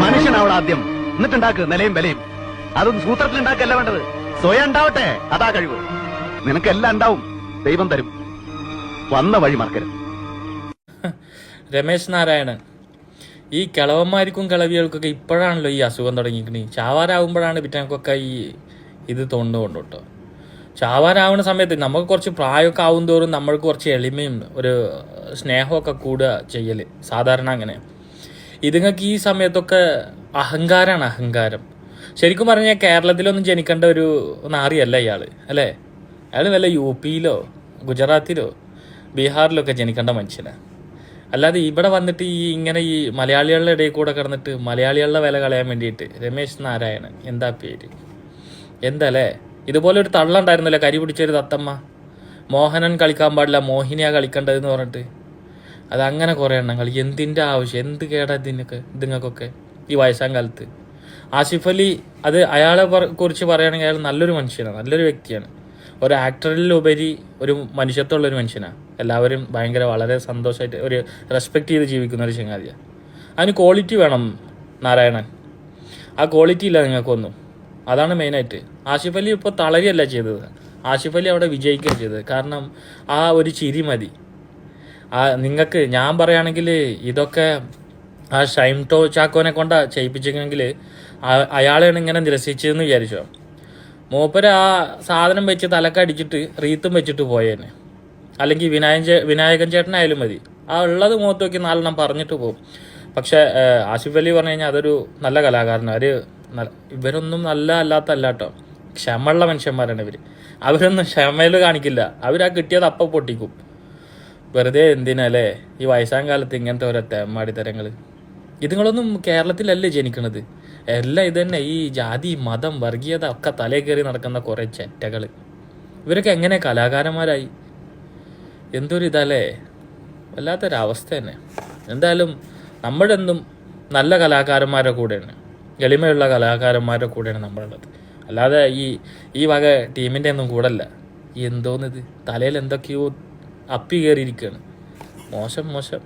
മനുഷ്യനാവണം ആദ്യം, എന്നിട്ടുണ്ടാക്ക് നിലയും വിലയും. അതൊന്നും സൂത്രത്തിൽ ഉണ്ടാക്കല്ല വേണ്ടത്, സ്വയം ഉണ്ടാവട്ടെ. അതാ കഴിവ്. നിനക്കെല്ലാം ഉണ്ടാവും, ദൈവം തരും. വന്ന വഴി മറക്കരുത്. രമേശ് നാരായണൻ, ഈ കിളവന്മാർക്കും കിളവികൾക്കൊക്കെ ഇപ്പോഴാണല്ലോ ഈ അസുഖം തുടങ്ങിക്കണേ. ചാവാരാകുമ്പോഴാണ് പിറ്റേക്കൊക്കെ ഈ ഇത് തൊണ്ടുകൊണ്ട് കേട്ടോ. ചാവാരാവുന്ന സമയത്ത് നമുക്ക് കുറച്ച് പ്രായമൊക്കെ ആവും തോറും നമ്മൾക്ക് കുറച്ച് എളിമയും ഒരു സ്നേഹമൊക്കെ കൂടുക ചെയ്യൽ സാധാരണ അങ്ങനെ. ഇതുങ്ങൾക്ക് ഈ സമയത്തൊക്കെ അഹങ്കാരമാണ്, അഹങ്കാരം. ശരിക്കും പറഞ്ഞാൽ കേരളത്തിലൊന്നും ജനിക്കേണ്ട ഒരു നാറിയല്ല ഇയാൾ, അല്ലേ? അയാൾ വല്ല UP-യിലോ ഗുജറാത്തിലോ ബീഹാറിലൊക്കെ ജനിക്കേണ്ട മനുഷ്യനാണ്. അല്ലാതെ ഇവിടെ വന്നിട്ട് ഇങ്ങനെ ഈ മലയാളികളുടെ ഇടയിൽ കൂടെ കിടന്നിട്ട് മലയാളികളുടെ വില കളയാൻ വേണ്ടിയിട്ട് രമേശ് നാരായണൻ, എന്താ പേര്, എന്തല്ലേ? ഇതുപോലെ ഒരു തള്ളുണ്ടായിരുന്നല്ലേ, കരി പിടിച്ചൊരു തത്തമ്മ, മോഹനൻ കളിക്കാൻ പാടില്ല മോഹിനിയാ കളിക്കേണ്ടതെന്ന് പറഞ്ഞിട്ട്. അതങ്ങനെ കുറേ എണ്ണങ്ങൾ. എന്തിൻ്റെ ആവശ്യം, എന്ത് കേടാ ഇതുങ്ങൾക്കൊക്കെ ഈ വയസ്സാം കാലത്ത്. ആസിഫ് അലി, അത് അയാളെ കുറിച്ച് പറയുകയാണെങ്കിൽ അയാൾ നല്ലൊരു മനുഷ്യനാണ്, നല്ലൊരു വ്യക്തിയാണ്. ഒരു ആക്ടറിലുപരി ഒരു മനുഷ്യത്വമുള്ളൊരു മനുഷ്യനാണ്. എല്ലാവരും ഭയങ്കര വളരെ സന്തോഷമായിട്ട് ഒരു റെസ്പെക്റ്റ് ചെയ്ത് ജീവിക്കുന്ന ഒരു ചങ്ങാതിയാണ്. അതിന് ക്വാളിറ്റി വേണം നാരായണൻ. ആ ക്വാളിറ്റി ഇല്ല നിങ്ങൾക്കൊന്നും. അതാണ് മെയിനായിട്ട്. ആസിഫ് അലി ഇപ്പോൾ തളരുകയല്ല ചെയ്തത്, ആസിഫ് അലി അവിടെ വിജയിക്കുകയാണ് ചെയ്തത്. കാരണം ആ ഒരു ചിരി മതി. നിങ്ങൾക്ക് ഞാൻ പറയുകയാണെങ്കിൽ ഇതൊക്കെ ആ ഷൈം ചാക്കോനെ കൊണ്ടാ ചെയ്യിപ്പിച്ചെങ്കിൽ അയാളെയാണ് ഇങ്ങനെ നിരസിച്ചതെന്ന് വിചാരിച്ചോ. മൂപ്പര് ആ സാധനം വെച്ച് തലക്കടിച്ചിട്ട് റീത്തും വെച്ചിട്ട് പോയേനെ. അല്ലെങ്കിൽ വിനായകൻ ചേട്ടനായാലും മതി, ആ ഉള്ളത് മുഖത്ത് നോക്കി നാലെണ്ണം പറഞ്ഞിട്ട് പോകും. പക്ഷെ ആസിഫ് അലി പറഞ്ഞു കഴിഞ്ഞാൽ അതൊരു നല്ല കലാകാരനാണ്. ഇവരൊന്നും നല്ല അല്ലാത്തല്ല കേട്ടോ, ക്ഷമയുള്ള മനുഷ്യന്മാരാണ് ഇവർ. അവരൊന്നും ക്ഷമയിൽ കാണിക്കില്ല, അവരാ കിട്ടിയത് അപ്പം പൊട്ടിക്കും. വെറുതെ എന്തിനല്ലേ ഈ വയസ്സാം കാലത്ത് ഇങ്ങനത്തെ ഓരോ തെമ്മാടിത്തരങ്ങൾ. ഇതുങ്ങളൊന്നും കേരളത്തിലല്ലേ ജനിക്കണത്. എല്ലാം ഇത് തന്നെ, ഈ ജാതി മതം വർഗീയത ഒക്കെ തലേ കയറി നടക്കുന്ന കുറേ ചെറ്റകൾ. ഇവരൊക്കെ എങ്ങനെ കലാകാരന്മാരായി? എന്തൊരു ഇതല്ലേ, വല്ലാത്തൊരവസ്ഥ തന്നെ. എന്തായാലും നമ്മളെന്നും നല്ല കലാകാരന്മാരുടെ കൂടെയാണ്, എളിമയുള്ള കലാകാരന്മാരുടെ കൂടെയാണ് നമ്മളുള്ളത്. അല്ലാതെ ഈ വക ടീമിൻ്റെ ഒന്നും കൂടല്ല. എന്തോന്നിത്, തലയിൽ എന്തൊക്കെയോ അപ്പി കയറിയിരിക്കുകയാണ്. മോശം മോശം.